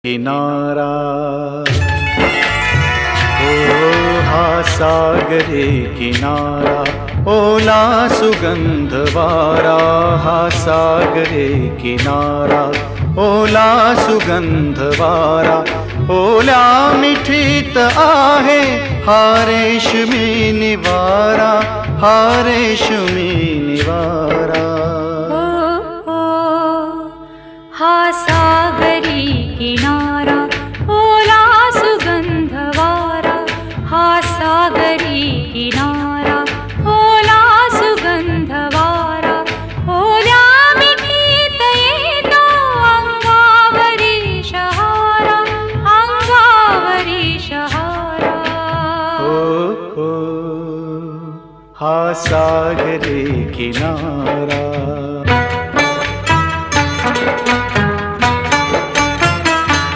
किनारा ओ हा सागरे किनारा, ओला सुगंध वारा हा सागरे किनारा, ओला सुगंध वारा, ओल्या मिठीत आहे हा रेशमी निवारा, हा रेशमी निवारा. हा सागरी किनारा, ओला सुगंध वारा, हा सागरी किनारा, ओला सुगंध वारा, ओल्या मिठीत येतो अंगावरी शहारा, अंगावरी शहारा. हा सागरी किनारा.